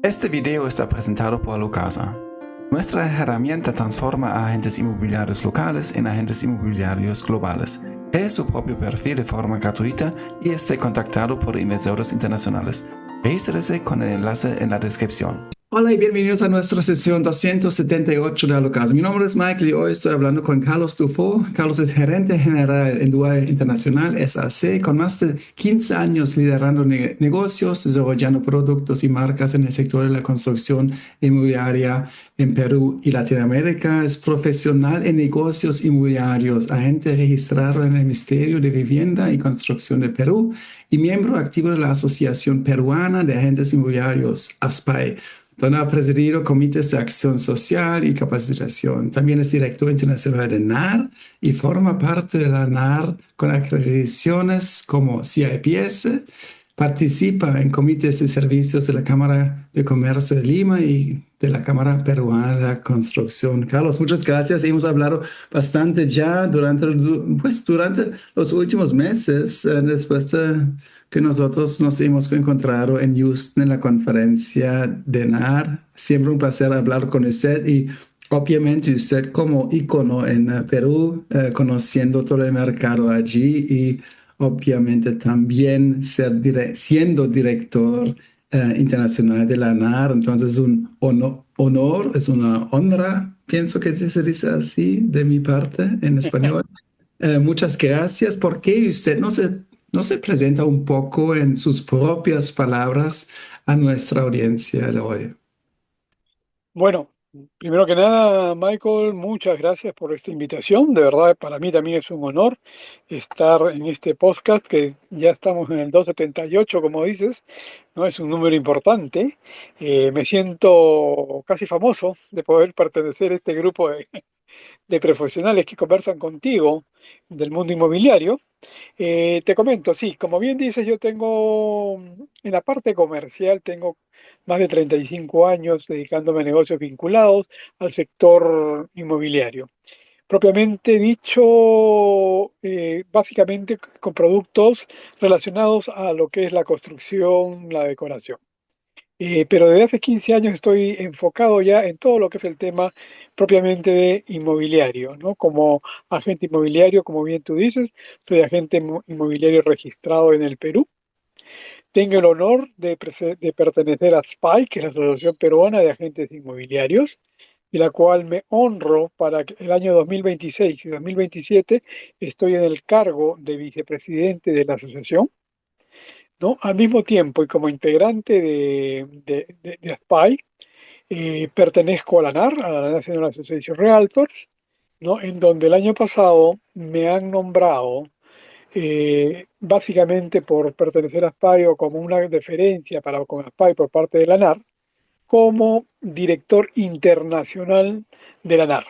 Este video está presentado por Locasa. Nuestra herramienta transforma a agentes inmobiliarios locales en agentes inmobiliarios globales. Cree su propio perfil de forma gratuita y esté contactado por inversores internacionales. Regístrese con el enlace en la descripción. Hola y bienvenidos a nuestra sesión 278 de Locasa. Mi nombre es Michael y hoy estoy hablando con Carlos Dufault. Carlos es gerente general en Dubai Internacional SAC, con más de 15 años liderando negocios, desarrollando productos y marcas en el sector de la construcción inmobiliaria en Perú y Latinoamérica. Es profesional en negocios inmobiliarios, agente registrado en el Ministerio de Vivienda y Construcción de Perú y miembro activo de la Asociación Peruana de Agentes Inmobiliarios, ASPAI, donde ha presidido comités de acción social y capacitación. También es director internacional de NAR y forma parte de la NAR con acreditaciones como CIPS. Participa en comités de servicios de la Cámara de Comercio de Lima y de la Cámara Peruana de la Construcción. Carlos, muchas gracias. Hemos hablado bastante ya durante los últimos meses, después de que nosotros nos hemos encontrado en Houston en la conferencia de NAR. Siempre un placer hablar con usted y obviamente usted como ícono en Perú, conociendo todo el mercado allí y obviamente también siendo director internacional de la NAR. Entonces es un honor, es una honra, pienso que se dice así de mi parte en español. Muchas gracias. ¿Por qué usted no se presenta un poco en sus propias palabras a nuestra audiencia de hoy? Bueno, primero que nada, Michael, muchas gracias por esta invitación. De verdad, para mí también es un honor estar en este podcast, que ya estamos en el 278, como dices, ¿no? Es un número importante. Me siento casi famoso de poder pertenecer a este grupo de profesionales que conversan contigo del mundo inmobiliario. Te comento, sí, como bien dices, yo tengo, en la parte comercial, tengo más de 35 años dedicándome a negocios vinculados al sector inmobiliario. Propiamente dicho, básicamente con productos relacionados a lo que es la construcción, la decoración. Pero desde hace 15 años estoy enfocado ya en todo lo que es el tema propiamente de inmobiliario, ¿no? Como agente inmobiliario, como bien tú dices, soy agente inmobiliario registrado en el Perú. Tengo el honor de pertenecer a SPAI, que es la Asociación Peruana de Agentes Inmobiliarios, de la cual me honro para que el año 2026 y 2027 estoy en el cargo de vicepresidente de la asociación, ¿no? Al mismo tiempo, y como integrante de ASPAI, pertenezco a la NAR, a la National Association Realtors, ¿no? En donde el año pasado me han nombrado, básicamente por pertenecer a ASPAI o como una deferencia para con ASPAI por parte de la NAR, como director internacional de la NAR.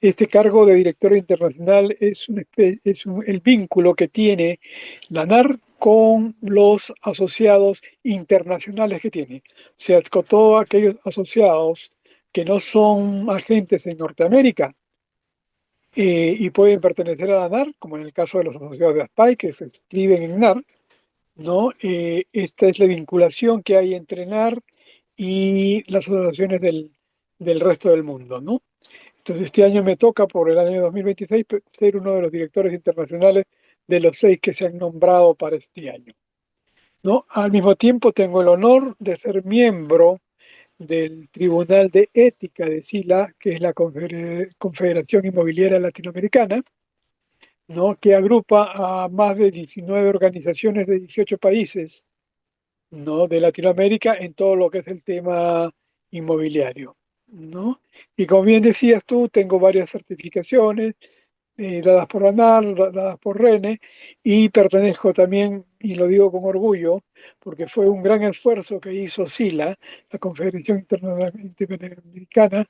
Este cargo de director internacional el vínculo que tiene la NAR con los asociados internacionales que tiene. O sea, con todos aquellos asociados que no son agentes en Norteamérica, y pueden pertenecer a la NAR, como en el caso de los asociados de ASPAI, que se inscriben en NAR, ¿no? Esta es la vinculación que hay entre NAR y las asociaciones del resto del mundo, ¿no? Entonces, este año me toca, por el año 2026, ser uno de los directores internacionales de los 6 que se han nombrado para este año, ¿no? Al mismo tiempo, tengo el honor de ser miembro del Tribunal de Ética de SILA, que es la Confederación Inmobiliaria Latinoamericana, ¿no? Que agrupa a más de 19 organizaciones de 18 países, ¿no? De Latinoamérica en todo lo que es el tema inmobiliario, ¿no? Y como bien decías tú, tengo varias certificaciones dadas por ANAR, dadas por RENE, y pertenezco también, y lo digo con orgullo, porque fue un gran esfuerzo que hizo SILA, la Confederación Interamericana,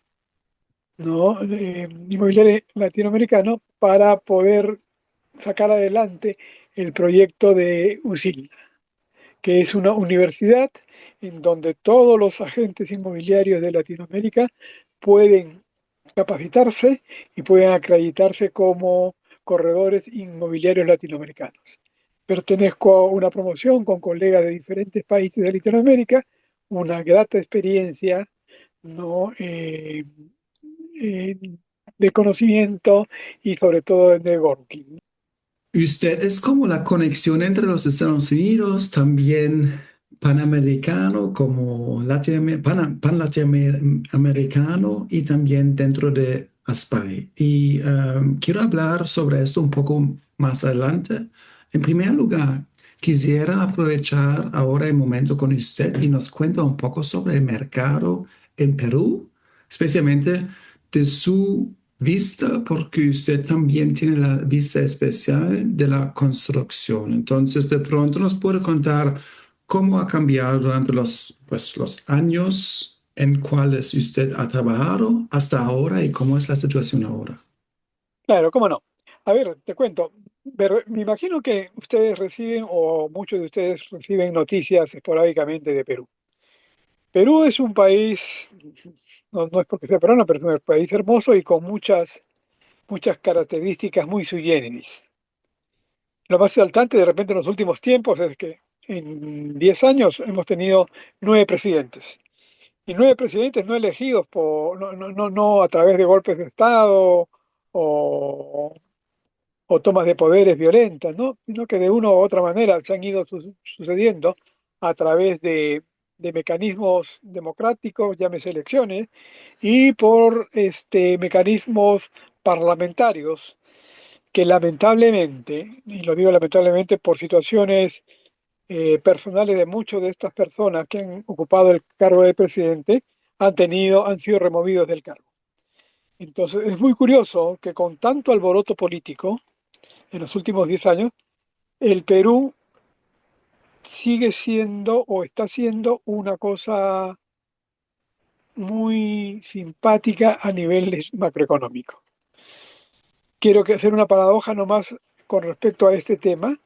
¿no? Inmobiliaria Latinoamericano, para poder sacar adelante el proyecto de USIL, que es una universidad en donde todos los agentes inmobiliarios de Latinoamérica pueden capacitarse y pueden acreditarse como corredores inmobiliarios latinoamericanos. Pertenezco a una promoción con colegas de diferentes países de Latinoamérica, una grata experiencia, ¿no? Eh, de conocimiento y sobre todo de networking. Usted es como la conexión entre los Estados Unidos, también panamericano, como pan-latinoamericano y también dentro de ASPAI. Y quiero hablar sobre esto un poco más adelante. En primer lugar, quisiera aprovechar ahora el momento con usted y nos cuenta un poco sobre el mercado en Perú, especialmente de su vista, porque usted también tiene la vista especial de la construcción. Entonces, de pronto nos puede contar cómo ha cambiado durante los años en cuales usted ha trabajado hasta ahora y cómo es la situación ahora. Claro, cómo no. A ver, te cuento. Me imagino que ustedes reciben, o muchos de ustedes reciben noticias esporádicamente de Perú. Perú es un país, no es porque sea peruano, pero es un país hermoso y con muchas características muy sui generis. Lo más saltante de repente en los últimos tiempos es que en 10 años hemos tenido 9 presidentes. Y 9 presidentes no elegidos no a través de golpes de Estado o, o tomas de poderes violentas, ¿no? Sino que de una u otra manera se han ido sucediendo a través de mecanismos democráticos, llámese elecciones, y por mecanismos parlamentarios que lamentablemente, y lo digo lamentablemente por situaciones personales de muchas de estas personas que han ocupado el cargo de presidente, han sido removidos del cargo. Entonces, es muy curioso que con tanto alboroto político en los últimos 10 años, el Perú sigue siendo o está siendo una cosa muy simpática a nivel macroeconómico. Quiero hacer una paradoja nomás con respecto a este tema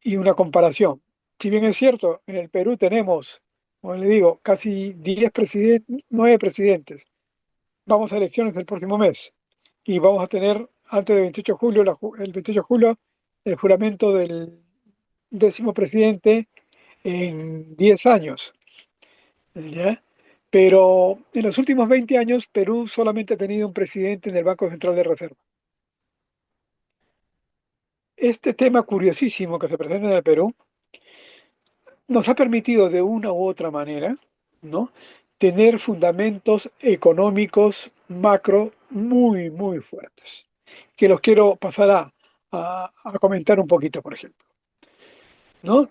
y una comparación. Si bien es cierto, en el Perú tenemos, como le digo, casi 10 presidentes, 9 presidentes. Vamos a elecciones el próximo mes y vamos a tener antes del 28 de julio, el 28 de julio, el juramento del 10º presidente en 10 años, ¿ya? Pero en los últimos 20 años, Perú solamente ha tenido un presidente en el Banco Central de Reserva. Este tema curiosísimo que se presenta en el Perú nos ha permitido de una u otra manera, ¿no? Tener fundamentos económicos macro muy fuertes, que los quiero pasar a comentar un poquito, por ejemplo, ¿no?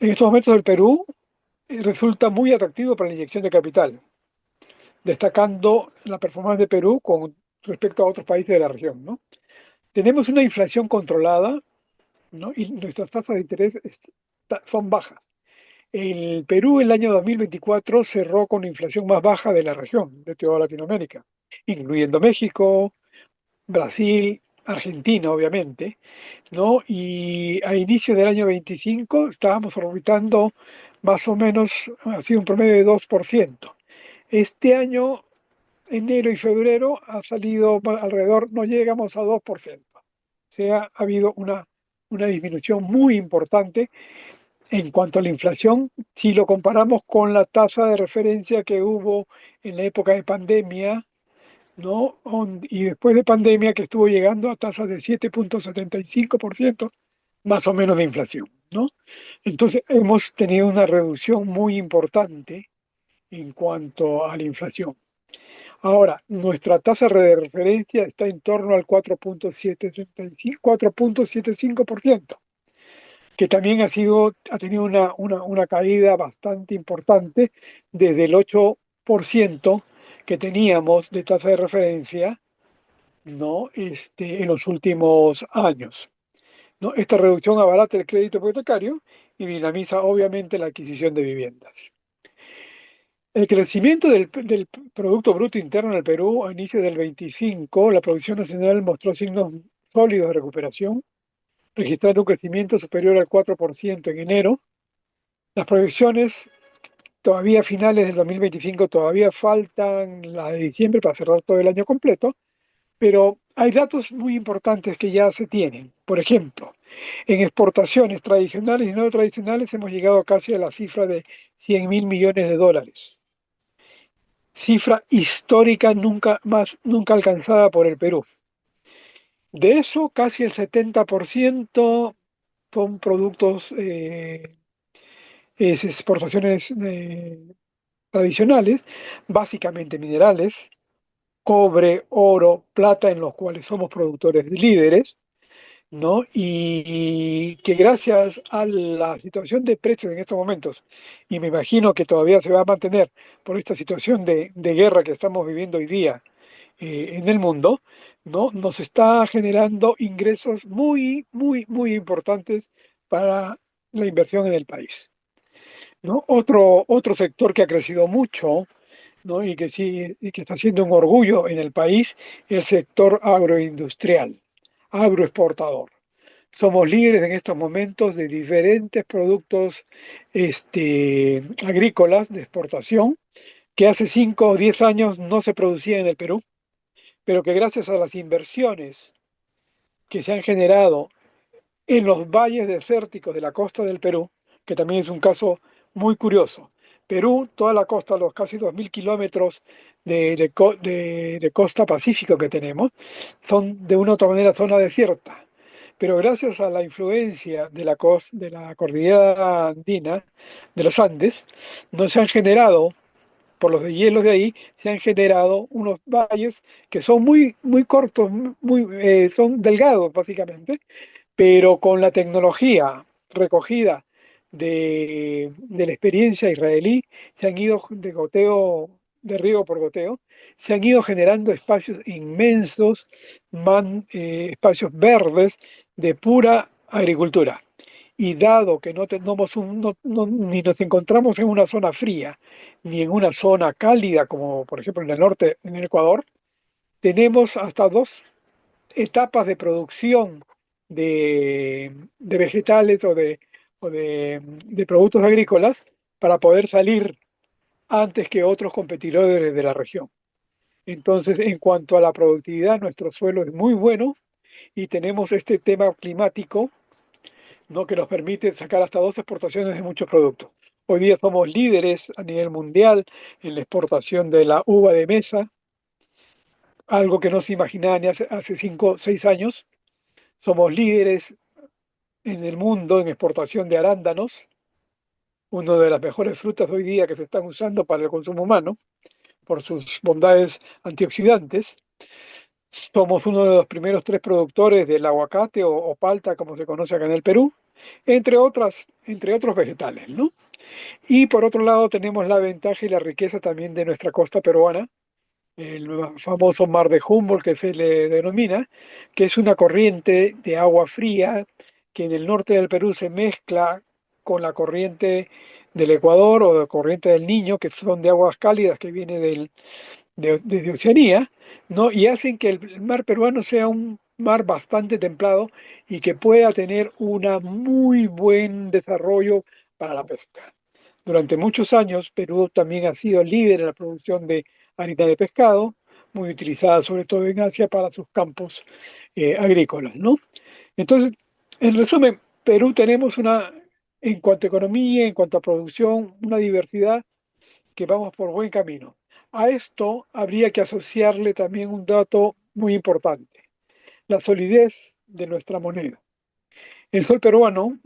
En estos momentos el Perú resulta muy atractivo para la inyección de capital, destacando la performance de Perú con respecto a otros países de la región, ¿no? Tenemos una inflación controlada, ¿no? Y nuestras tasas de interés son bajas. El Perú el año 2024 cerró con la inflación más baja de la región, de toda Latinoamérica, incluyendo México, Brasil, Argentina, obviamente, ¿no? Y a inicio del año 25 estábamos orbitando más o menos, ha sido un promedio de 2%. Este año, enero y febrero, ha salido alrededor, no llegamos a 2%. O sea, ha habido una disminución muy importante en cuanto a la inflación, si lo comparamos con la tasa de referencia que hubo en la época de pandemia, ¿no? Y después de pandemia que estuvo llegando a tasas de 7,75% más o menos de inflación, ¿no? Entonces hemos tenido una reducción muy importante en cuanto a la inflación. Ahora, nuestra tasa de referencia está en torno al 4,75%, que también ha tenido una caída bastante importante desde el 8% que teníamos de tasa de referencia, ¿no? En los últimos años, ¿no? Esta reducción abarata el crédito hipotecario y dinamiza obviamente la adquisición de viviendas. El crecimiento del Producto Bruto Interno en el Perú a inicio del 25, la producción nacional mostró signos sólidos de recuperación, registrando un crecimiento superior al 4% en enero. Las proyecciones todavía finales del 2025, todavía faltan la de diciembre para cerrar todo el año completo, pero hay datos muy importantes que ya se tienen. Por ejemplo, En exportaciones tradicionales y no tradicionales hemos llegado casi a la cifra de 100.000 millones de dólares. Cifra histórica nunca alcanzada por el Perú. De eso, casi el 70% son productos, exportaciones tradicionales, básicamente minerales, cobre, oro, plata, en los cuales somos productores líderes, ¿no? Y que gracias a la situación de precios en estos momentos, y me imagino que todavía se va a mantener por esta situación de guerra que estamos viviendo hoy día en el mundo, ¿no? Nos está generando ingresos muy importantes para la inversión en el país, ¿no? Otro sector que ha crecido mucho, ¿no? Y que sí, y que está siendo un orgullo en el país, el sector agroindustrial, agroexportador. Somos líderes en estos momentos de diferentes productos agrícolas de exportación que hace 5 o 10 años no se producían en el Perú, pero que gracias a las inversiones que se han generado en los valles desérticos de la costa del Perú, que también es un caso muy curioso. Perú, toda la costa, los casi 2.000 kilómetros de costa pacífico que tenemos, son de una u otra manera zona desierta. Pero gracias a la influencia de la cordillera andina, de los Andes, no se han generado, por los deshielos de ahí, se han generado unos valles que son muy cortos, son delgados básicamente, pero con la tecnología recogida de la experiencia israelí, se han ido de goteo, de riego por goteo, se han ido generando espacios inmensos, espacios verdes de pura agricultura. Y dado que no tenemos ni nos encontramos en una zona fría, ni en una zona cálida, como por ejemplo en el norte, en el Ecuador, tenemos hasta dos etapas de producción de vegetales o de productos agrícolas para poder salir antes que otros competidores de la región. Entonces, en cuanto a la productividad, nuestro suelo es muy bueno y tenemos este tema climático, ¿no? Que nos permite sacar hasta dos exportaciones de muchos productos. Hoy día somos líderes a nivel mundial en la exportación de la uva de mesa, algo que no se imaginaba ni hace 5 o 6 años. Somos líderes en el mundo en exportación de arándanos, una de las mejores frutas hoy día que se están usando para el consumo humano por sus bondades antioxidantes. Somos uno de los primeros 3 productores del aguacate o palta, como se conoce acá en el Perú, entre otros vegetales, ¿no? Y por otro lado tenemos la ventaja y la riqueza también de nuestra costa peruana, el famoso Mar de Humboldt que se le denomina, que es una corriente de agua fría que en el norte del Perú se mezcla con la corriente del Ecuador o la corriente del Niño, que son de aguas cálidas que viene desde Oceanía, ¿no? Y hacen que el mar peruano sea un mar bastante templado y que pueda tener un muy buen desarrollo para la pesca. Durante muchos años, Perú también ha sido líder en la producción de harina de pescado, muy utilizada sobre todo en Asia para sus campos agrícolas, ¿no? Entonces, en resumen, Perú tenemos en cuanto a economía, en cuanto a producción, una diversidad que vamos por buen camino. A esto habría que asociarle también un dato muy importante, la solidez de nuestra moneda. El sol peruano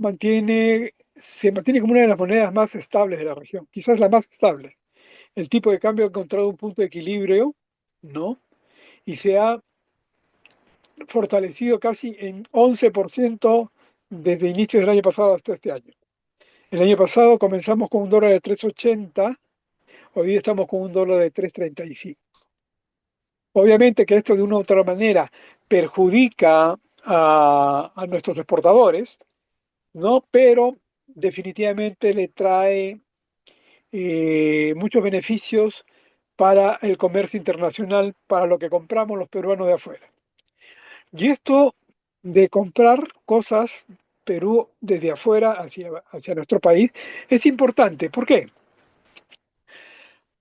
se mantiene como una de las monedas más estables de la región, quizás la más estable. El tipo de cambio ha encontrado un punto de equilibrio, ¿no? Y se ha fortalecido casi en 11% desde inicios del año pasado hasta este año. El año pasado comenzamos con un dólar de 3,80, hoy día estamos con un dólar de 3,35. Obviamente que esto de una u otra manera perjudica a nuestros exportadores, ¿no? Pero definitivamente le trae muchos beneficios para el comercio internacional, para lo que compramos los peruanos de afuera. Y esto de comprar cosas Perú desde afuera hacia nuestro país es importante. ¿Por qué?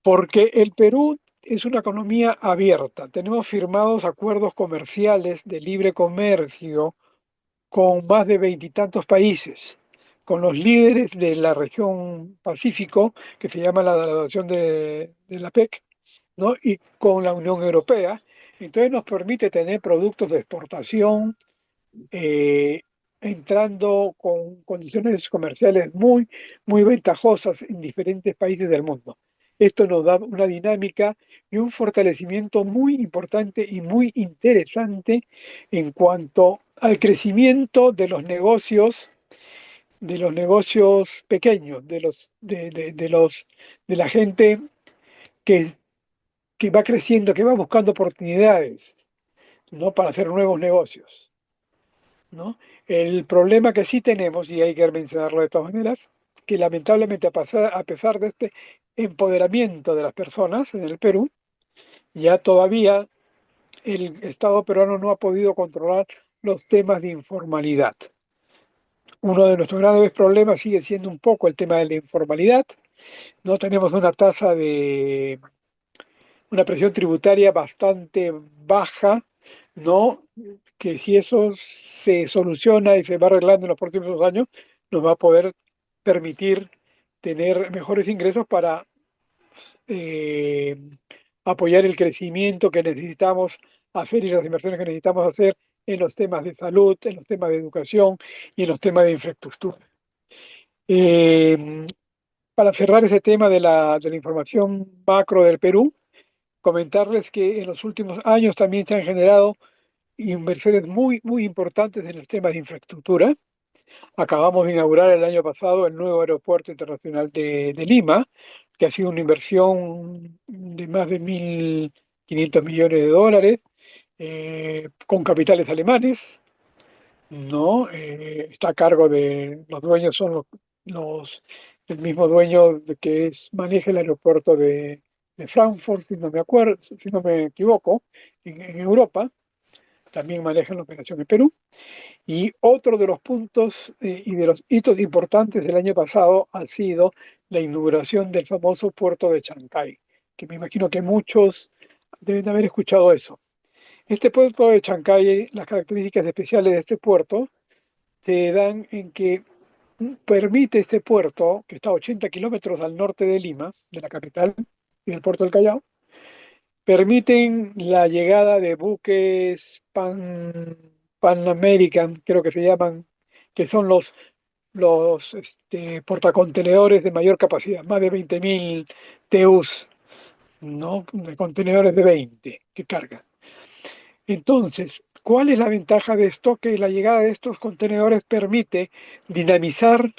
Porque el Perú es una economía abierta. Tenemos firmados acuerdos comerciales de libre comercio con más de veintitantos países, con los líderes de la región Pacífico, que se llama la Delegación de la PEC, ¿no? Y con la Unión Europea. Entonces nos permite tener productos de exportación eh, entrando con condiciones comerciales muy, muy ventajosas en diferentes países del mundo. Esto nos da una dinámica y un fortalecimiento muy importante y muy interesante en cuanto al crecimiento de los negocios pequeños, de la gente que, que va creciendo, que va buscando oportunidades, ¿no? Para hacer nuevos negocios, ¿no? El problema que sí tenemos, y hay que mencionarlo de todas maneras, que lamentablemente a pesar de este empoderamiento de las personas en el Perú, ya todavía el Estado peruano no ha podido controlar los temas de informalidad. Uno de nuestros graves problemas sigue siendo un poco el tema de la informalidad. No tenemos una tasa de una presión tributaria bastante baja, ¿no? Que si eso se soluciona y se va arreglando en los próximos años, nos va a poder permitir tener mejores ingresos para eh, apoyar el crecimiento que necesitamos hacer y las inversiones que necesitamos hacer en los temas de salud, en los temas de educación y en los temas de infraestructura. Eh, para cerrar ese tema de la información macro del Perú, comentarles que en los últimos años también se han generado inversiones muy, muy importantes en los temas de infraestructura. Acabamos de inaugurar el año pasado el nuevo aeropuerto internacional de Lima, que ha sido una inversión de más de 1.500 millones de dólares, con capitales alemanes, ¿no? Está a cargo de los dueños, son el mismo dueño de maneja el aeropuerto de Frankfurt, si no me acuerdo, si no me equivoco, en Europa, también manejan la operación en Perú. Y otro de los puntos y de los hitos importantes del año pasado ha sido la inauguración del famoso puerto de Chancay, que me imagino que muchos deben haber escuchado eso. Este puerto de Chancay, las características especiales de este puerto se dan en que permite este puerto, que está a 80 kilómetros al norte de Lima, de la capital, y del puerto del Callao, permiten la llegada de buques Pan American, creo que se llaman, que son los portacontenedores de mayor capacidad, más de 20.000 TEUs, ¿no? De contenedores de 20 que cargan. Entonces, ¿cuál es la ventaja de esto? Que la llegada de estos contenedores permite dinamizar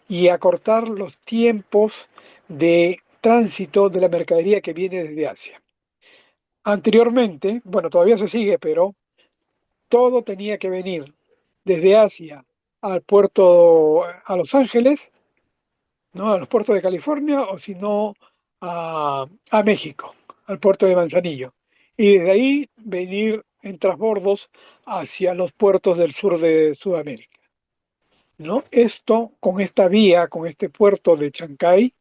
y acortar los tiempos de tránsito de la mercadería que viene desde Asia. Anteriormente, bueno, todavía se sigue, pero todo tenía que venir desde Asia al puerto, a Los Ángeles, ¿no? A los puertos de California, o si no, a México, al puerto de Manzanillo. Y desde ahí venir en transbordos hacia los puertos del sur de Sudamérica, ¿no? Esto, con esta vía, con este puerto de Chancay,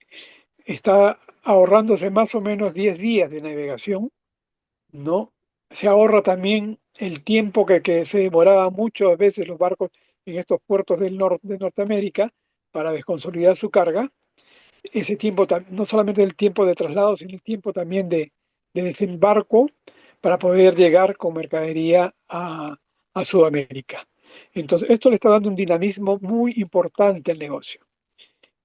está ahorrándose más o menos 10 días de navegación, ¿no? Se ahorra también el tiempo que se demoraba muchas veces los barcos en estos puertos de Norteamérica para desconsolidar su carga. Ese tiempo, no solamente el tiempo de traslado, sino el tiempo también de desembarco para poder llegar con mercadería a Sudamérica. Entonces, esto le está dando un dinamismo muy importante al negocio.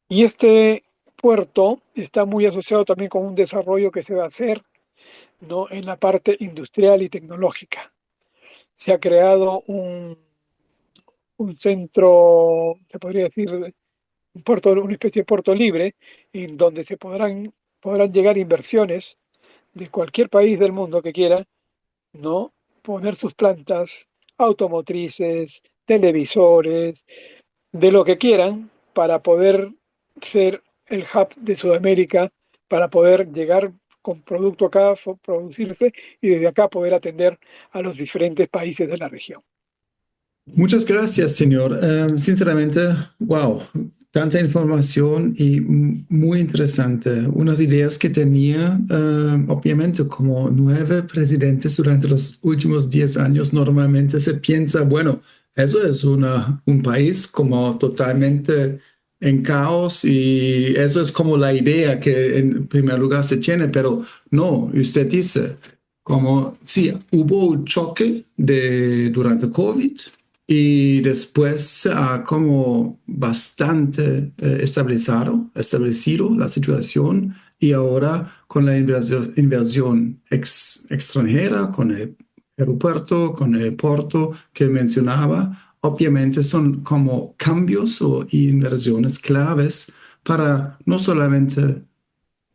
Y este puerto está muy asociado también con un desarrollo que se va a hacer, ¿no? En la parte industrial y tecnológica. Se ha creado un centro, se podría decir, una especie de puerto libre, en donde podrán llegar inversiones de cualquier país del mundo que quiera, ¿no? Poner sus plantas automotrices, televisores, de lo que quieran, para poder ser el hub de Sudamérica, para poder llegar con producto acá, producirse y desde acá poder atender a los diferentes países de la región. Muchas gracias, señor. Sinceramente, wow, tanta información y muy interesante. Unas ideas que tenía, obviamente, como 9 presidentes durante los últimos 10 años, normalmente se piensa, bueno, Eso es un país como totalmente en caos y eso es como la idea que en primer lugar se tiene, pero no, usted dice, como sí, hubo un choque durante COVID y después se ha como bastante establecido la situación y ahora con la inversión extranjera, con el aeropuerto, con el puerto que mencionaba, obviamente son como cambios o inversiones claves para no solamente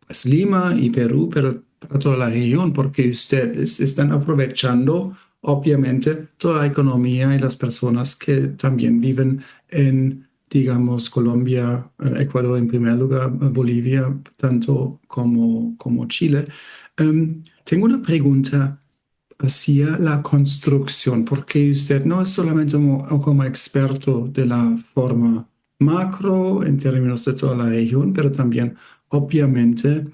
pues, Lima y Perú, pero para toda la región, porque ustedes están aprovechando obviamente toda la economía y las personas que también viven en, digamos, Colombia, Ecuador en primer lugar, Bolivia, tanto como Chile. Tengo una pregunta hacia la construcción, porque usted no es solamente como experto de la forma macro en términos de toda la región, pero también obviamente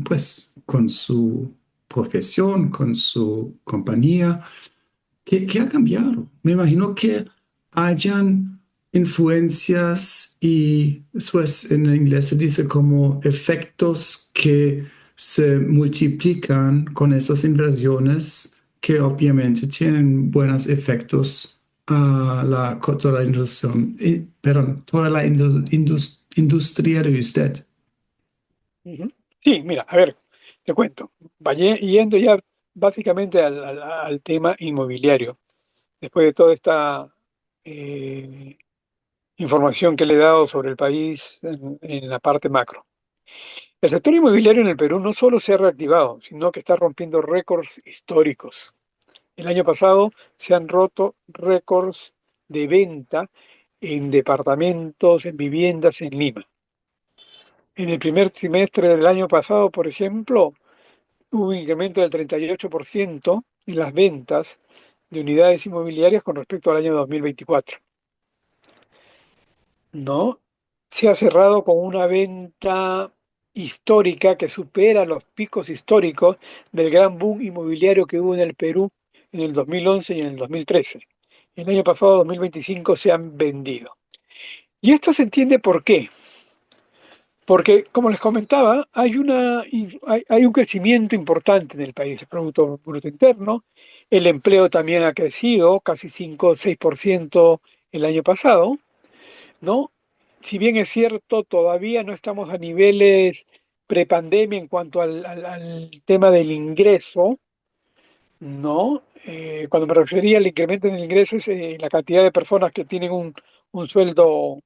pues con su profesión, con su compañía. ¿Qué ha cambiado? Me imagino que hayan influencias y pues en inglés se dice como efectos que se multiplican con esas inversiones que obviamente tienen buenos efectos a toda la industria, perdón, toda la industria de usted. Ujú. Sí, mira, a ver, te cuento. Yendo ya básicamente al tema inmobiliario, después de toda esta eh, información que le he dado sobre el país en la parte macro. El sector inmobiliario en el Perú no solo se ha reactivado, sino que está rompiendo récords históricos. El año pasado se han roto récords de venta en departamentos, en viviendas en Lima. En el primer trimestre del año pasado, por ejemplo, hubo un incremento del 38% en las ventas de unidades inmobiliarias con respecto al año 2024. ¿No? Se ha cerrado con una venta histórica que supera los picos históricos del gran boom inmobiliario que hubo en el Perú en el 2011 y en el 2013. El año pasado, 2025, se han vendido. Y esto se entiende por qué. Porque, como les comentaba, hay un crecimiento importante en el país, el Producto Bruto Interno, el empleo también ha crecido, casi 5 o 6% el año pasado, ¿no? Si bien es cierto, todavía no estamos a niveles prepandemia en cuanto al tema del ingreso, ¿no? Cuando me refería al incremento en el ingreso es la cantidad de personas que tienen un sueldo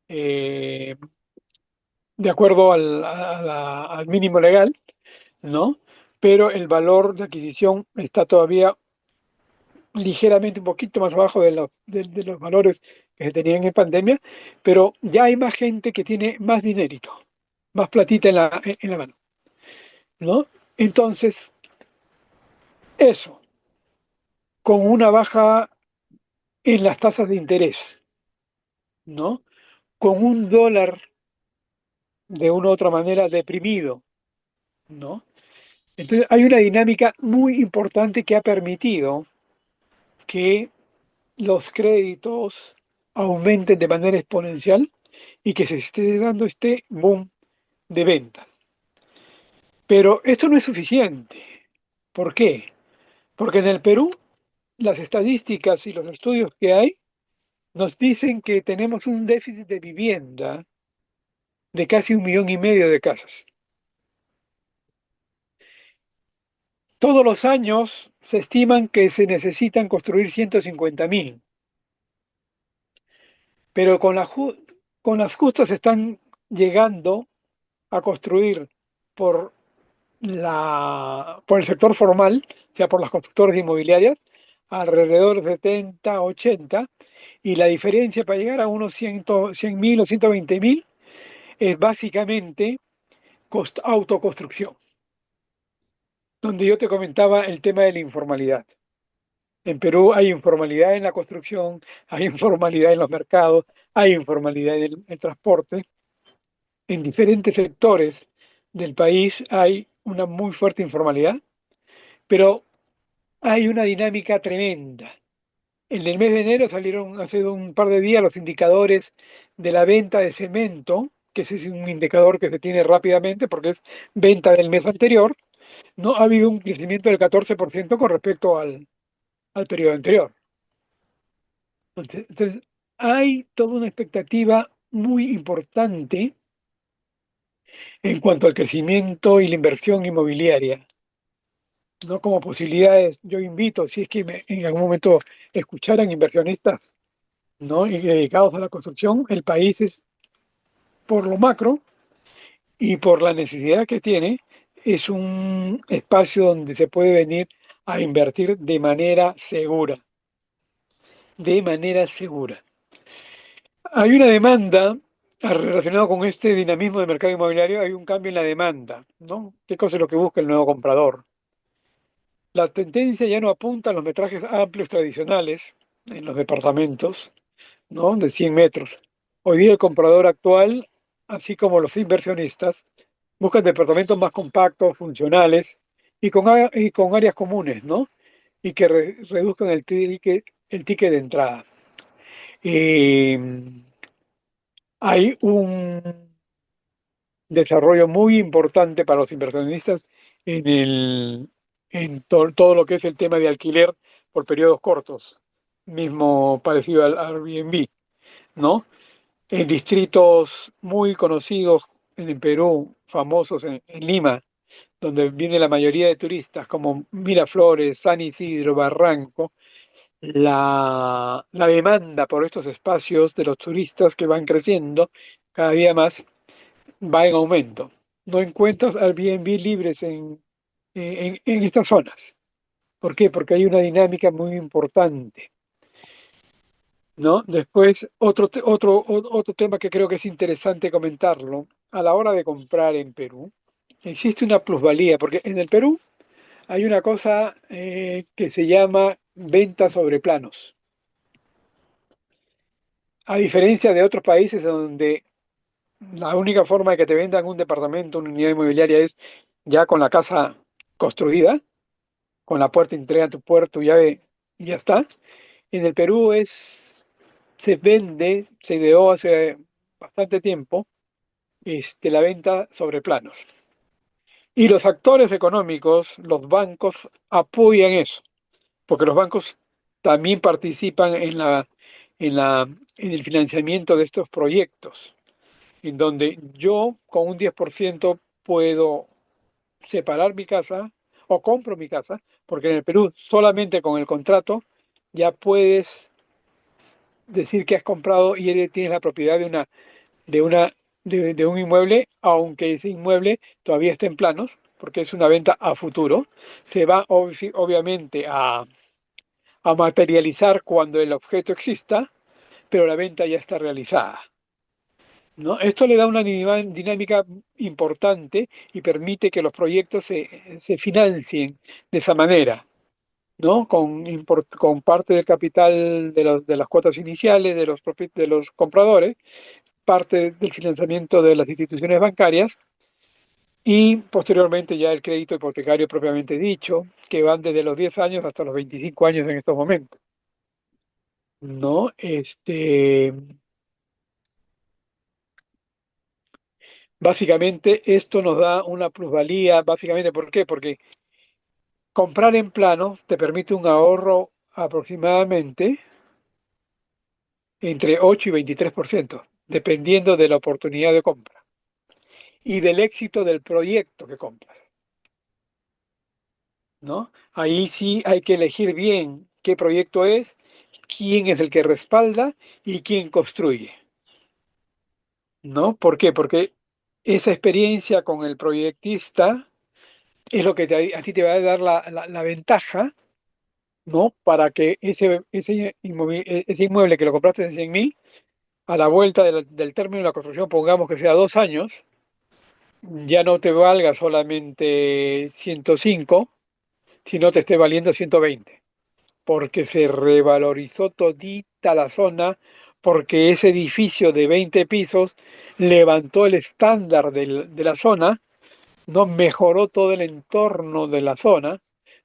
eh, de acuerdo al mínimo legal, ¿no? Pero el valor de adquisición está todavía ligeramente un poquito más abajo de los valores que se tenían en pandemia, pero ya hay más gente que tiene más dinerito, más platita en la mano, ¿no? Entonces, eso, con una baja en las tasas de interés, ¿no? Con un dólar de una u otra manera deprimido, ¿no? Entonces, hay una dinámica muy importante que ha permitido que los créditos aumenten de manera exponencial y que se esté dando este boom de ventas. Pero esto no es suficiente. ¿Por qué? Porque en el Perú las estadísticas y los estudios que hay nos dicen que tenemos un déficit de vivienda de casi 1,5 millones de casas. Todos los años se estiman que se necesitan construir 150.000, pero con las justas están llegando a construir por por el sector formal, o sea, por las constructoras inmobiliarias, alrededor de 70, 80, y la diferencia para llegar a unos 100.000 o 120.000 es básicamente autoconstrucción, donde yo te comentaba el tema de la informalidad. En Perú hay informalidad en la construcción, hay informalidad en los mercados, hay informalidad en el transporte. En diferentes sectores del país hay una muy fuerte informalidad, pero hay una dinámica tremenda. En el mes de enero salieron hace un par de días los indicadores de la venta de cemento, que ese es un indicador que se tiene rápidamente porque es venta del mes anterior. No ha habido un crecimiento del 14% con respecto al periodo anterior. Entonces, hay toda una expectativa muy importante en cuanto al crecimiento y la inversión inmobiliaria, ¿no? Como posibilidades, yo invito, si es que en algún momento escucharan inversionistas, ¿no? Y dedicados a la construcción, el país es, por lo macro y por la necesidad que tiene, es un espacio donde se puede venir a invertir de manera segura. Hay una demanda relacionada con este dinamismo del mercado inmobiliario, hay un cambio en la demanda, ¿no? ¿Qué cosa es lo que busca el nuevo comprador? La tendencia ya no apunta a los metrajes amplios tradicionales en los departamentos, ¿no? De 100 metros. Hoy día el comprador actual, así como los inversionistas, buscan departamentos más compactos, funcionales y con áreas comunes, ¿no? Y que reduzcan el ticket de entrada. Hay un desarrollo muy importante para los inversionistas en todo lo que es el tema de alquiler por periodos cortos, mismo parecido al Airbnb, ¿no? En distritos muy conocidos en el Perú, famosos en Lima, donde viene la mayoría de turistas, como Miraflores, San Isidro, Barranco, la demanda por estos espacios de los turistas que van creciendo cada día más va en aumento. No encuentras Airbnb libres en estas zonas. ¿Por qué? Porque hay una dinámica muy importante, ¿no? Después, otro tema que creo que es interesante comentarlo, a la hora de comprar en Perú, existe una plusvalía, porque en el Perú hay una cosa que se llama venta sobre planos. A diferencia de otros países donde la única forma de que te vendan un departamento, una unidad inmobiliaria es ya con la casa construida, con la puerta, entrega tu puerta, tu llave y ya está. En el Perú se vende, se ideó hace bastante tiempo, la venta sobre planos. Y los actores económicos, los bancos, apoyan eso, porque los bancos también participan en el financiamiento de estos proyectos, en donde yo con un 10% puedo separar mi casa o compro mi casa, porque en el Perú solamente con el contrato ya puedes decir que has comprado y tienes la propiedad de una, de un inmueble, aunque ese inmueble todavía esté en planos, porque es una venta a futuro. Se va obviamente a materializar cuando el objeto exista, pero la venta ya está realizada, ¿no? Esto le da una dinámica importante y permite que los proyectos se financien de esa manera, ¿no? Con parte del capital de las cuotas iniciales de los compradores, parte del financiamiento de las instituciones bancarias y posteriormente ya el crédito hipotecario propiamente dicho, que van desde los 10 años hasta los 25 años en estos momentos, ¿no? Básicamente esto nos da una plusvalía, básicamente, ¿por qué? Porque comprar en plano te permite un ahorro aproximadamente entre 8 y 23%, dependiendo de la oportunidad de compra y del éxito del proyecto que compras, ¿no? Ahí sí hay que elegir bien qué proyecto es, quién es el que respalda y quién construye, ¿no? ¿Por qué? Porque esa experiencia con el proyectista es lo que a ti te va a dar la ventaja, ¿no? Para que ese inmueble que lo compraste en 100.000, a la vuelta del término de la construcción, pongamos que sea 2 años, ya no te valga solamente 105, sino te esté valiendo 120, porque se revalorizó todita la zona, porque ese edificio de 20 pisos levantó el estándar de la zona, ¿no? Mejoró todo el entorno de la zona,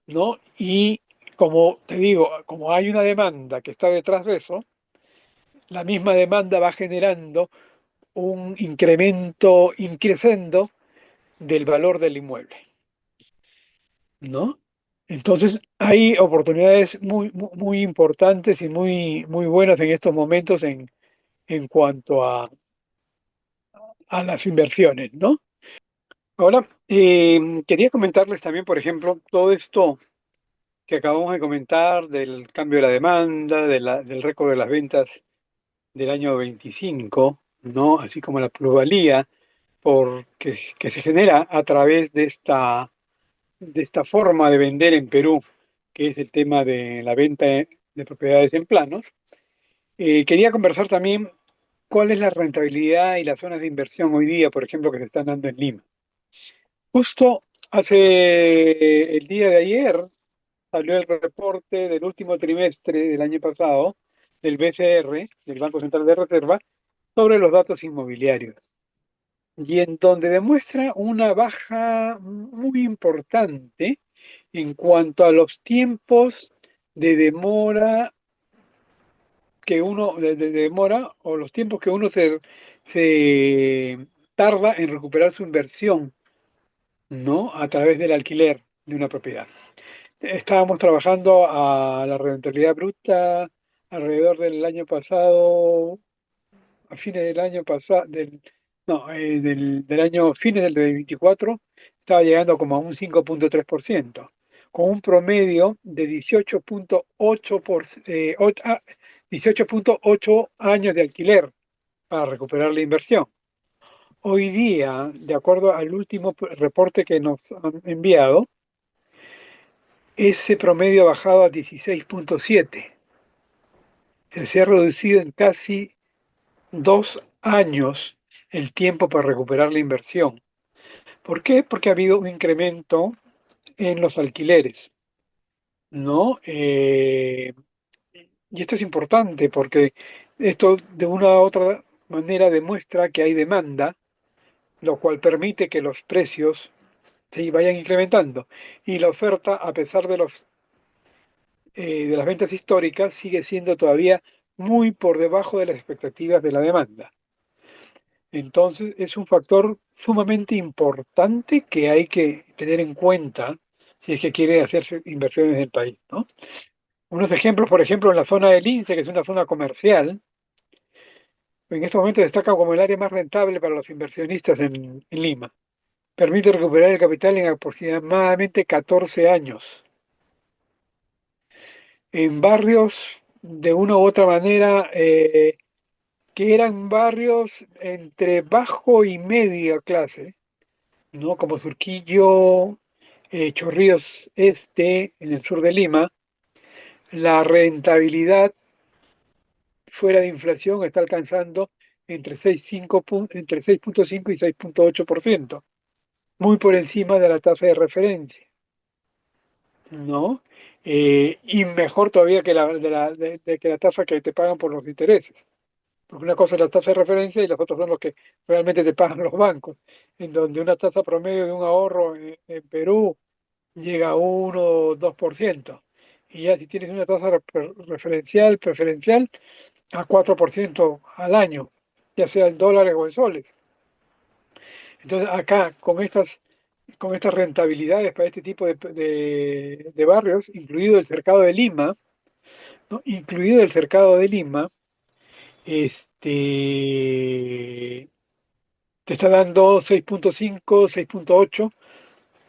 ¿no? Y como te digo, como hay una demanda que está detrás de eso, la misma demanda va generando un incremento increscendo del valor del inmueble, ¿no? Entonces, hay oportunidades muy importantes y muy buenas en estos momentos en cuanto a las inversiones, ¿no? Ahora, quería comentarles también, por ejemplo, todo esto que acabamos de comentar del cambio de la demanda, del récord de las ventas del año 25, ¿no? Así como la plusvalía que se genera a través de esta forma de vender en Perú, que es el tema de la venta de propiedades en planos. Quería conversar también cuál es la rentabilidad y las zonas de inversión hoy día, por ejemplo, que se están dando en Lima. Justo hace el día de ayer salió el reporte del último trimestre del año pasado del BCR, del Banco Central de Reserva, sobre los datos inmobiliarios, y en donde demuestra una baja muy importante en cuanto a los tiempos de demora de demora o los tiempos que uno se tarda en recuperar su inversión, ¿no? A través del alquiler de una propiedad. Estábamos trabajando a la rentabilidad bruta alrededor del año pasado, a fines del año pasado, no, del año fines del 2024, estaba llegando como a un 5,3%, con un promedio de 18,8 años de alquiler para recuperar la inversión. Hoy día, de acuerdo al último reporte que nos han enviado, ese promedio ha bajado a 16,7. Se ha reducido en casi 2 años el tiempo para recuperar la inversión. ¿Por qué? Porque ha habido un incremento en los alquileres, ¿no? Y esto es importante porque esto de una u otra manera demuestra que hay demanda, lo cual permite que los precios se vayan incrementando. Y la oferta, a pesar de las ventas históricas, sigue siendo todavía muy por debajo de las expectativas de la demanda. Entonces, es un factor sumamente importante que hay que tener en cuenta si es que quiere hacerse inversiones en el país, ¿no? Unos ejemplos, por ejemplo, en la zona del Lince, que es una zona comercial, en estos momentos destaca como el área más rentable para los inversionistas en Lima. Permite recuperar el capital en aproximadamente 14 años. En barrios, de una u otra manera, que eran barrios entre bajo y media clase, ¿no? Como Surquillo, Chorrillos Este, en el sur de Lima, la rentabilidad fuera de inflación está alcanzando entre 6,5 y 6,8%, muy por encima de la tasa de referencia, ¿no? Y mejor todavía que que la tasa que te pagan por los intereses. Porque una cosa es la tasa de referencia y las otras son los que realmente te pagan los bancos, en donde una tasa promedio de un ahorro en Perú llega a 1 o 2%. Y ya si tienes una tasa preferencial, a 4% al año, ya sea en dólares o en soles. Entonces acá, con estas rentabilidades para este tipo de barrios, incluido el cercado de Lima, ¿no? Incluido el cercado de Lima, este, te está dando 6,5, 6,8,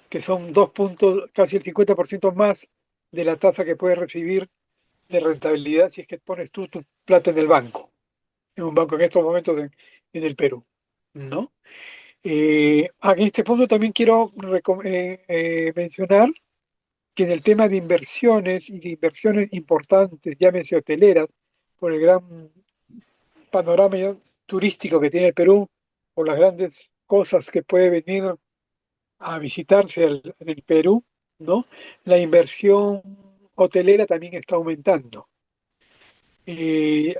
que son 2 puntos, casi el 50% más de la tasa que puedes recibir de rentabilidad si es que pones tú tu plata en el banco, en un banco en estos momentos en el Perú, ¿no? En este punto también quiero mencionar que en el tema de inversiones y de inversiones importantes, llámese hoteleras, por el gran panorama turístico que tiene el Perú, por las grandes cosas que puede venir a visitarse en el Perú, ¿no? La inversión hotelera también está aumentando. Eh,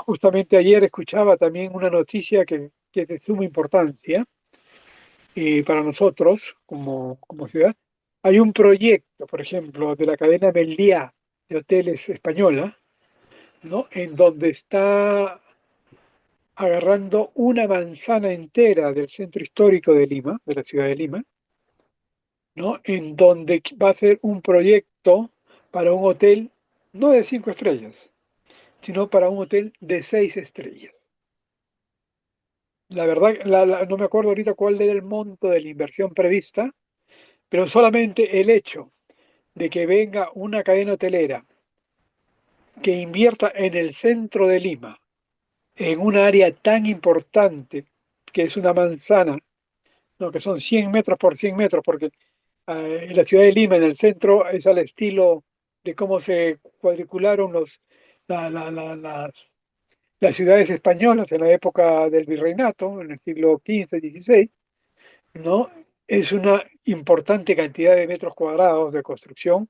Justamente ayer escuchaba también una noticia que es de suma importancia para nosotros como ciudad. Hay un proyecto, por ejemplo, de la cadena Meliá, de hoteles española, ¿no? En donde está agarrando una manzana entera del centro histórico de Lima, de la ciudad de Lima, ¿no? En donde va a ser un proyecto para un hotel no de 5 estrellas, sino para un hotel de 6 estrellas. La verdad, no me acuerdo ahorita cuál era el monto de la inversión prevista, pero solamente el hecho de que venga una cadena hotelera que invierta en el centro de Lima, en un área tan importante que es una manzana, ¿no? Que son 100 metros por 100 metros, porque en la ciudad de Lima, en el centro, es al estilo de cómo se cuadricularon las ciudades españolas en la época del virreinato, en el siglo XV, XVI, ¿no? Es una importante cantidad de metros cuadrados de construcción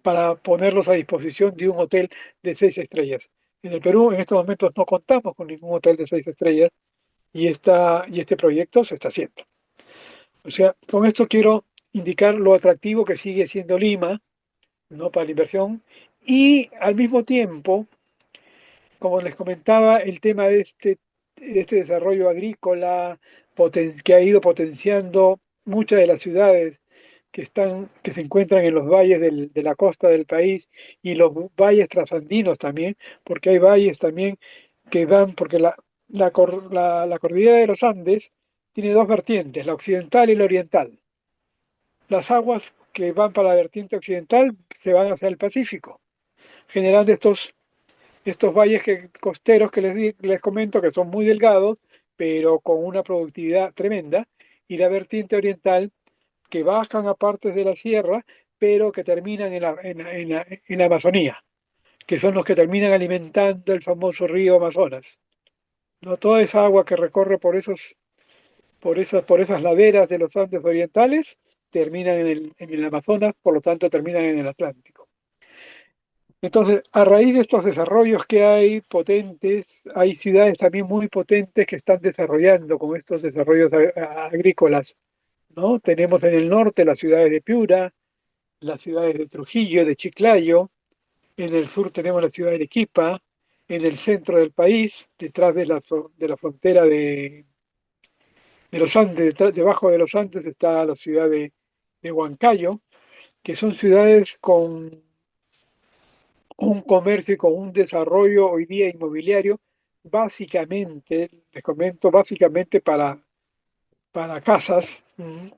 para ponerlos a disposición de un hotel de 6 estrellas. En el Perú en estos momentos no contamos con ningún hotel de 6 estrellas y este proyecto se está haciendo. O sea, con esto quiero indicar lo atractivo que sigue siendo Lima, ¿no? Para la inversión y al mismo tiempo, como les comentaba, el tema de este desarrollo agrícola que ha ido potenciando muchas de las ciudades que se encuentran en los valles de la costa del país y los valles trasandinos también, porque hay valles también que dan, porque la cordillera de los Andes tiene dos vertientes, la occidental y la oriental. Las aguas que van para la vertiente occidental se van hacia el Pacífico, generando estos valles costeros que les comento que son muy delgados, pero con una productividad tremenda, y la vertiente oriental que bajan a partes de la sierra, pero que terminan en la Amazonía, que son los que terminan alimentando el famoso río Amazonas. ¿No? Toda esa agua que recorre por esas laderas de los Andes orientales terminan en el Amazonas, por lo tanto terminan en el Atlántico. Entonces, a raíz de estos desarrollos que hay potentes, hay ciudades también muy potentes que están desarrollando con estos desarrollos agrícolas, ¿no? Tenemos en el norte las ciudades de Piura, las ciudades de Trujillo, de Chiclayo, en el sur tenemos la ciudad de Arequipa, en el centro del país, detrás de la frontera de los Andes, debajo de los Andes está la ciudad de Huancayo, que son ciudades con un comercio y con un desarrollo hoy día inmobiliario, básicamente, les comento, básicamente para casas,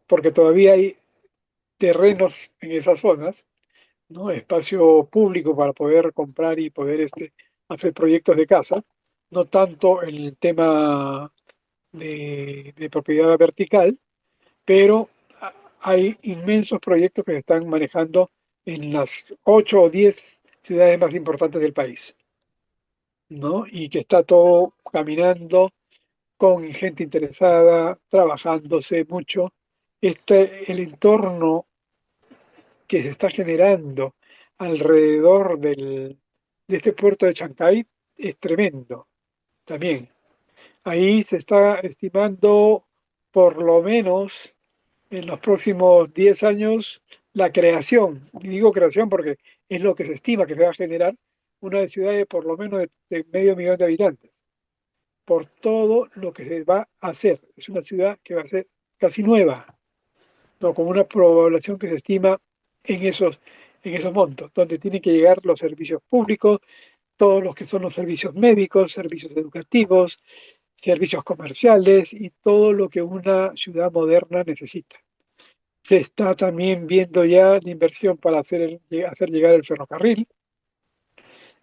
porque todavía hay terrenos en esas zonas, ¿no? Espacio público para poder comprar y poder hacer proyectos de casa, no tanto en el tema de propiedad vertical, pero hay inmensos proyectos que se están manejando en las 8 o 10 ciudades más importantes del país, ¿no? Y que está todo caminando con gente interesada, trabajándose mucho. El entorno que se está generando alrededor de este puerto de Chancay es tremendo también. Ahí se está estimando por lo menos en los próximos 10 años la creación, y digo creación porque es lo que se estima que se va a generar, una ciudad de por lo menos de medio millón de habitantes, por todo lo que se va a hacer. Es una ciudad que va a ser casi nueva, ¿no? Con una población que se estima en esos montos, donde tienen que llegar los servicios públicos, todos los que son los servicios médicos, servicios educativos, servicios comerciales y todo lo que una ciudad moderna necesita. Se está también viendo ya la inversión para hacer llegar el ferrocarril,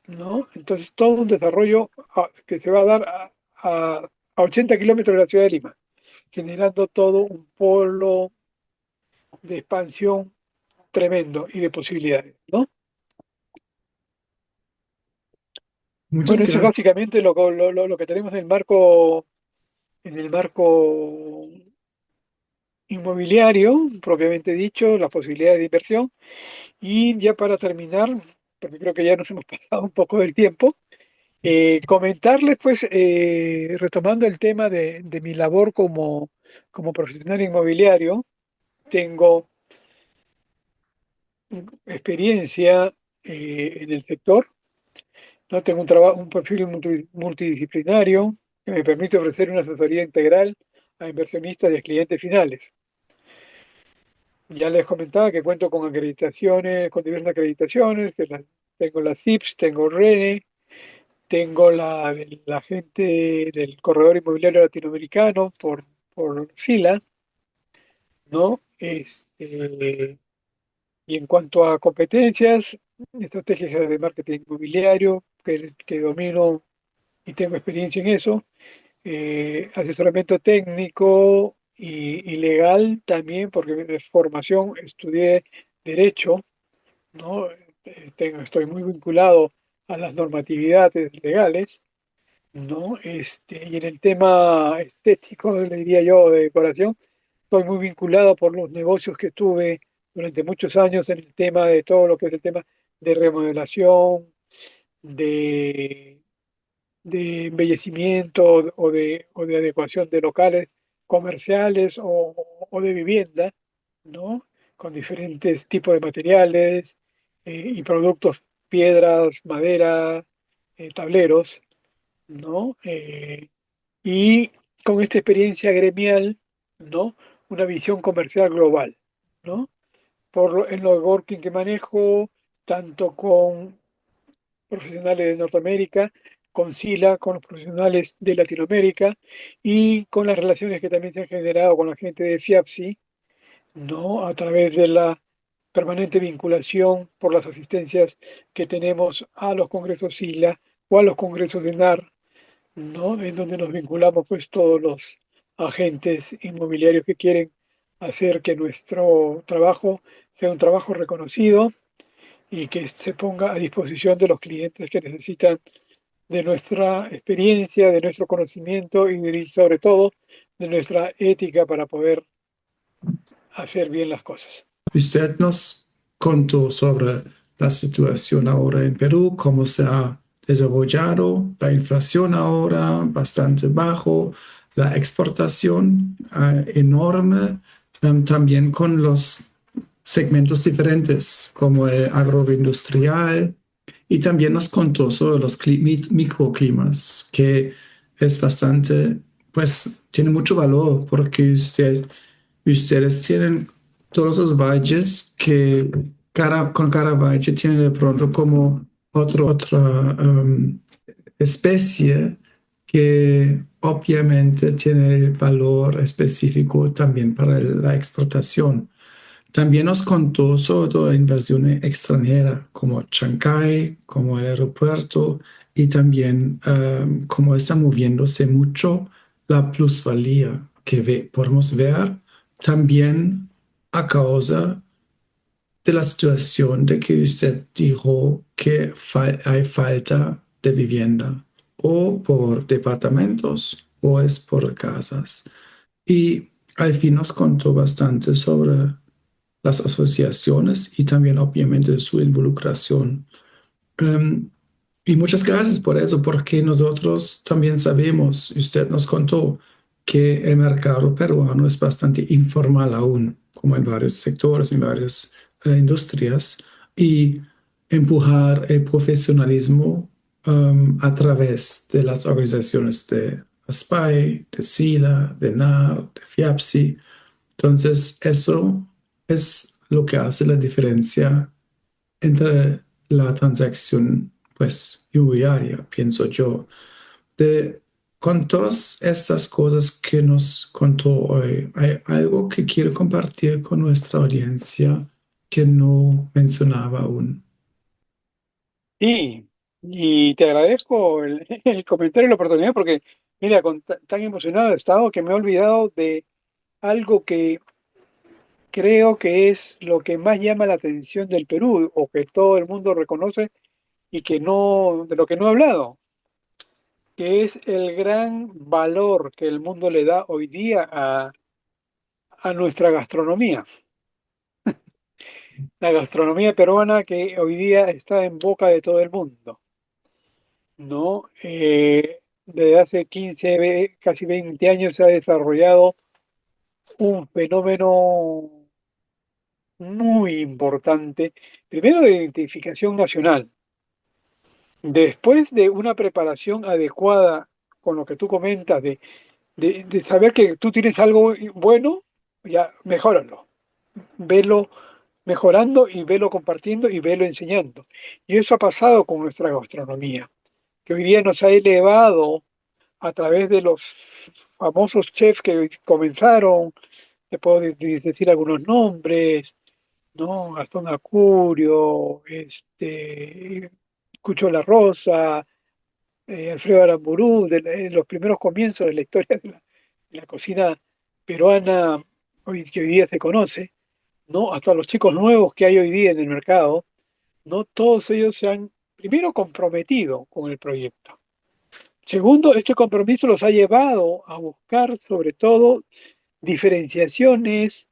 ¿no? Entonces, todo un desarrollo que se va a dar a 80 kilómetros de la ciudad de Lima, generando todo un polo de expansión tremendo y de posibilidades, ¿no? Muchas Bueno, eso es gracias. básicamente lo que tenemos en el marco inmobiliario, propiamente dicho, las posibilidades de inversión. Y ya para terminar, porque creo que ya nos hemos pasado un poco del tiempo, comentarles, pues, retomando el tema de mi labor como profesional inmobiliario, tengo experiencia en el sector, ¿no? Tengo un perfil multidisciplinario que me permite ofrecer una asesoría integral a inversionistas y a clientes finales. Ya les comentaba que cuento con acreditaciones, con diversas acreditaciones, tengo la CIPS, tengo RENE, tengo la gente del corredor inmobiliario latinoamericano por SILA, ¿no? Y en cuanto a competencias, estrategias de marketing inmobiliario, que domino y tengo experiencia en eso, asesoramiento técnico y legal también, porque de formación estudié derecho, ¿no? Estoy muy vinculado a las normatividades legales, ¿no? Y en el tema estético, le diría yo, de decoración, estoy muy vinculado por los negocios que tuve durante muchos años en el tema de todo lo que es el tema de remodelación, de, de embellecimiento o de adecuación de locales comerciales o de vivienda, ¿no? Con diferentes tipos de materiales y productos, piedras, madera, tableros, ¿no? Y con esta experiencia gremial, ¿no? Una visión comercial global, ¿no? En los working que manejo, tanto con profesionales de Norteamérica, con SILA, con los profesionales de Latinoamérica y con las relaciones que también se han generado con la gente de FIAPSI, ¿no? A través de la permanente vinculación por las asistencias que tenemos a los congresos SILA o a los congresos de NAR, ¿no? En donde nos vinculamos pues todos los agentes inmobiliarios que quieren hacer que nuestro trabajo sea un trabajo reconocido y que se ponga a disposición de los clientes que necesitan de nuestra experiencia, de nuestro conocimiento y sobre todo de nuestra ética para poder hacer bien las cosas. Usted nos contó sobre la situación ahora en Perú, cómo se ha desarrollado, la inflación ahora bastante bajo, la exportación enorme, también con los segmentos diferentes como el agroindustrial y también nos contó sobre los microclimas, que es bastante, pues tiene mucho valor porque ustedes tienen todos los valles que con cada valle tiene de pronto como otra especie que obviamente tiene el valor específico también para la exportación. También nos contó sobre toda la inversión extranjera, como Chancay, como el aeropuerto, y también cómo está moviéndose mucho la plusvalía que podemos ver también a causa de la situación de que usted dijo que hay falta de vivienda, o por departamentos o es por casas. Y al fin nos contó bastante sobre las asociaciones y también obviamente su involucración. Em, y muchas gracias por eso, porque nosotros también sabemos, usted nos contó, que el mercado peruano es bastante informal aún, como en varios sectores, en varias industrias, y empujar el profesionalismo a través de las organizaciones de ASPAI, de SILA, de NAR, de FIAPSI. Entonces, eso es lo que hace la diferencia entre la transacción, pues, inmobiliaria, pienso yo. De, con todas estas cosas que nos contó hoy, ¿hay algo que quiere compartir con nuestra audiencia que no mencionaba aún? Y te agradezco el comentario y la oportunidad porque, mira, tan emocionado he estado que me he olvidado de algo que creo que es lo que más llama la atención del Perú o que todo el mundo reconoce y de lo que no he hablado, que es el gran valor que el mundo le da hoy día a nuestra gastronomía. La gastronomía peruana que hoy día está en boca de todo el mundo, ¿no? Desde hace 15, casi 20 años se ha desarrollado un fenómeno muy importante, primero de identificación nacional, después de una preparación adecuada con lo que tú comentas, de saber que tú tienes algo bueno, ya mejóralo, velo mejorando y velo compartiendo y velo enseñando. Y eso ha pasado con nuestra gastronomía, que hoy día nos ha elevado a través de los famosos chefs que comenzaron, te puedo decir algunos nombres, ¿no? Gastón Acurio, Cucho La Rosa, Alfredo Aramburú, los primeros comienzos de la historia de la cocina peruana, que hoy día se conoce, ¿no? Hasta los chicos nuevos que hay hoy día en el mercado, ¿no? Todos ellos se han, primero, comprometido con el proyecto. Segundo, este compromiso los ha llevado a buscar, sobre todo, diferenciaciones,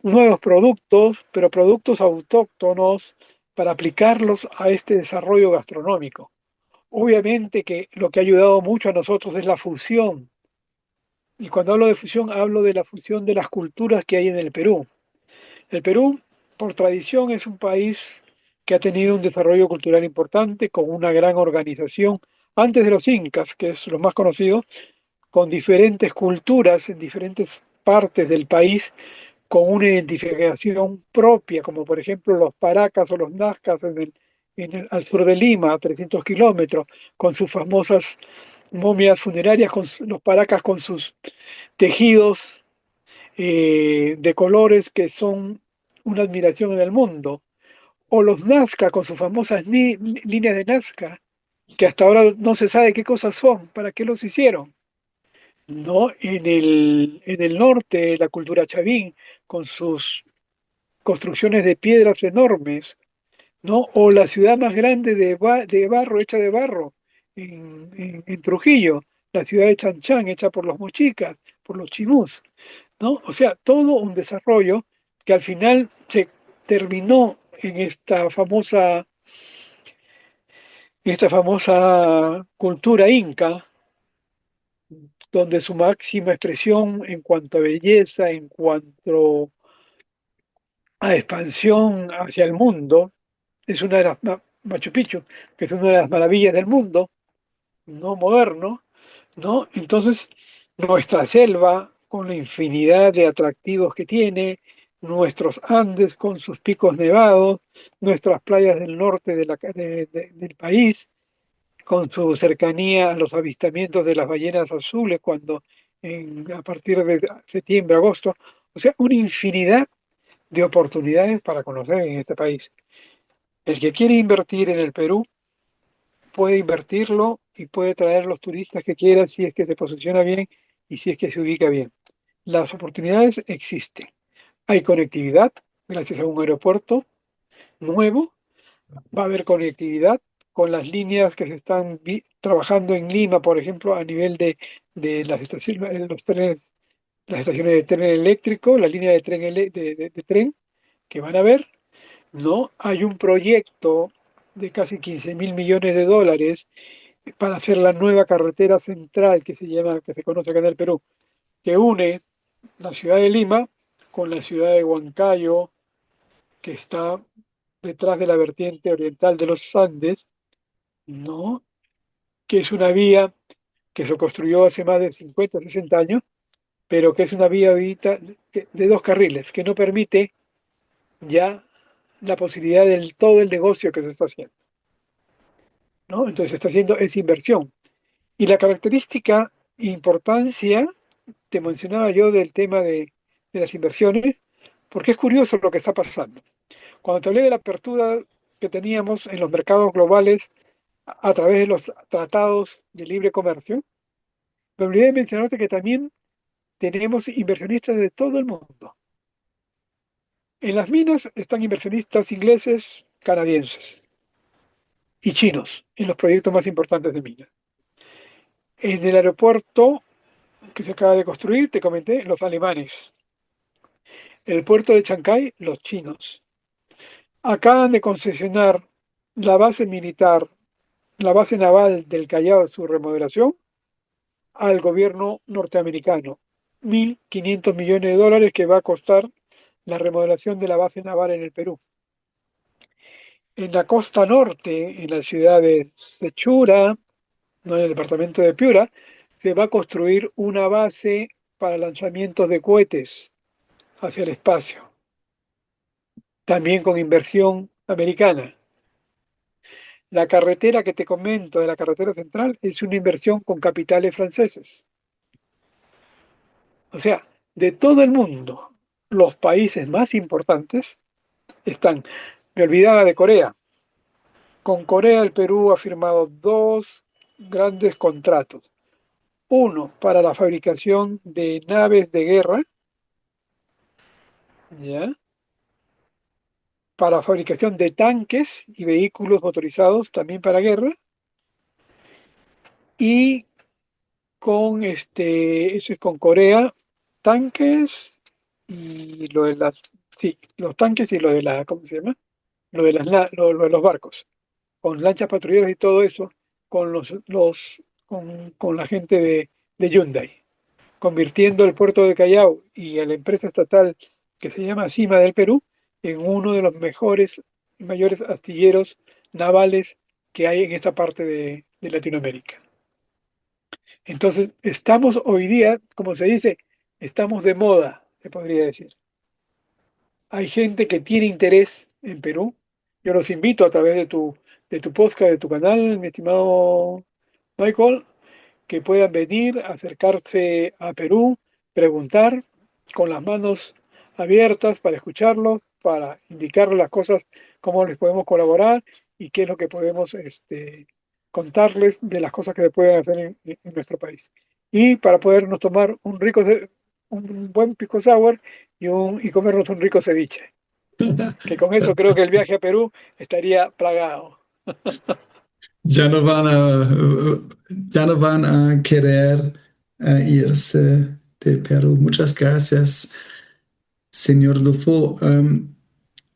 nuevos productos, pero productos autóctonos para aplicarlos a este desarrollo gastronómico. Obviamente que lo que ha ayudado mucho a nosotros es la fusión. Y cuando hablo de fusión, hablo de la fusión de las culturas que hay en el Perú. El Perú, por tradición, es un país que ha tenido un desarrollo cultural importante, con una gran organización, antes de los incas, que es lo más conocido, con diferentes culturas en diferentes partes del país, con una identificación propia, como por ejemplo los Paracas o los Nazcas al sur de Lima, a 300 kilómetros, con sus famosas momias funerarias, los Paracas con sus tejidos de colores que son una admiración en el mundo, o los Nazca con sus famosas líneas de Nazca, que hasta ahora no se sabe qué cosas son, para qué los hicieron. ¿No? En el norte, la cultura chavín, con sus construcciones de piedras enormes, ¿no? O la ciudad más grande de barro, hecha de barro, en Trujillo, la ciudad de Chanchán, hecha por los mochicas, por los chimús, ¿no? O sea, todo un desarrollo que al final se terminó en esta famosa cultura inca, donde su máxima expresión en cuanto a belleza, en cuanto a expansión hacia el mundo, es una de las Machu Picchu, que es una de las maravillas del mundo, no moderno, ¿no? Entonces, nuestra selva, con la infinidad de atractivos que tiene, nuestros Andes con sus picos nevados, nuestras playas del norte del país, con su cercanía a los avistamientos de las ballenas azules a partir de septiembre, agosto, o sea, una infinidad de oportunidades para conocer en este país. El que quiere invertir en el Perú puede invertirlo y puede traer los turistas que quiera si es que se posiciona bien y si es que se ubica bien. Las oportunidades existen. Hay conectividad gracias a un aeropuerto nuevo, va a haber conectividad con las líneas que se están trabajando en Lima, por ejemplo, a nivel de las estaciones, los trenes, las estaciones de tren eléctrico, la línea de tren, de tren que van a ver, ¿no? Hay un proyecto de casi 15.000 millones de dólares para hacer la nueva carretera central que se conoce acá en el Perú, que une la ciudad de Lima con la ciudad de Huancayo, que está detrás de la vertiente oriental de los Andes, ¿no? Que es una vía que se construyó hace más de 50 o 60 años, pero que es una vía ahorita de dos carriles, que no permite ya la posibilidad del todo el negocio que se está haciendo, ¿no? Entonces se está haciendo esa inversión. Y la característica e importancia, te mencionaba yo del tema de las inversiones, porque es curioso lo que está pasando. Cuando te hablé de la apertura que teníamos en los mercados globales a través de los tratados de libre comercio, me olvidé de mencionarte que también tenemos inversionistas de todo el mundo. En las minas están inversionistas ingleses, canadienses y chinos en los proyectos más importantes de minas. En el aeropuerto que se acaba de construir, te comenté, los alemanes. El puerto de Chancay, los chinos. Acaban de concesionar la base militar, la base naval del Callao, su remodelación, al gobierno norteamericano. 1.500 millones de dólares que va a costar la remodelación de la base naval en el Perú. En la costa norte, en la ciudad de Sechura, no en el departamento de Piura, se va a construir una base para lanzamientos de cohetes hacia el espacio, también con inversión americana. La carretera que te comento de la carretera central es una inversión con capitales franceses. O sea, de todo el mundo, los países más importantes están. Me olvidaba de Corea. Con Corea el Perú ha firmado dos grandes contratos. Uno para la fabricación de naves de guerra, ¿ya? Para fabricación de tanques y vehículos motorizados también para guerra. Y con eso es con Corea, tanques y lo de las, sí, los tanques y lo de la, ¿cómo se llama? Lo de los barcos, con lanchas patrulleras y todo eso, con con la gente de Hyundai, convirtiendo el puerto de Callao y a la empresa estatal que se llama Cima del Perú en uno de los mejores y mayores astilleros navales que hay en esta parte de Latinoamérica. Entonces, estamos hoy día, como se dice, estamos de moda, se podría decir. Hay gente que tiene interés en Perú. Yo los invito a través de tu podcast, de tu canal, mi estimado Michael, que puedan venir, acercarse a Perú, preguntar con las manos abiertas para escucharlos, para indicarles las cosas, cómo les podemos colaborar y qué es lo que podemos contarles de las cosas que se pueden hacer en nuestro país. Y para podernos tomar un buen pisco sour y comernos un rico ceviche. Que con eso creo que el viaje a Perú estaría plagado. Ya no van ya no van a querer irse de Perú. Muchas gracias, señor Dufour.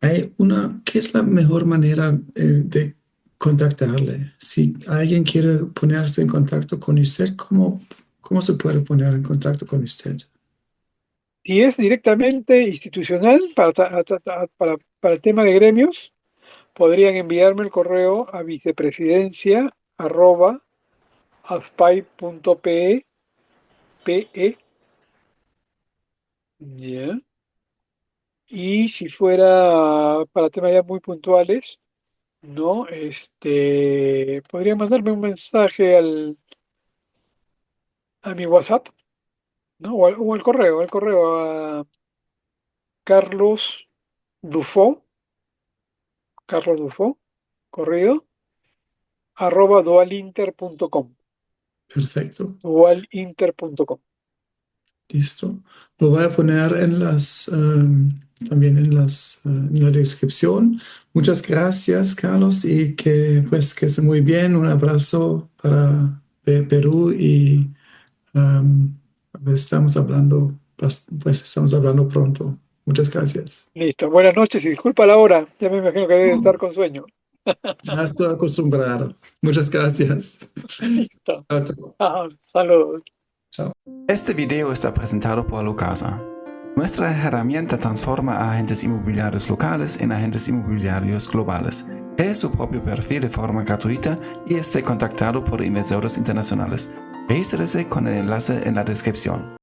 ¿Qué es la mejor manera de contactarle? Si alguien quiere ponerse en contacto con usted, ¿cómo se puede poner en contacto con usted? Si es directamente institucional para el tema de gremios, podrían enviarme el correo a vicepresidencia@aspay.pe, ¿ya? Y si fuera para temas ya muy puntuales, ¿no? Podrían mandarme un mensaje a mi WhatsApp, ¿no? O al correo a Carlos Dufo, corrido, @dualinter.com, Perfecto. dualinter.com. Listo. Lo voy a poner también en la descripción. Muchas gracias, Carlos, y que esté muy bien. Un abrazo para Perú y estamos hablando pronto. Muchas gracias. Listo, buenas noches y disculpa la hora, ya me imagino que debe estar con sueño. Ya estoy acostumbrado. Muchas gracias. Listo. Chao, chao. Saludos. Chao. Este video está presentado por Locasa. Nuestra herramienta transforma a agentes inmobiliarios locales en agentes inmobiliarios globales. Cree su propio perfil de forma gratuita y esté contactado por inversores internacionales. Regístrese con el enlace en la descripción.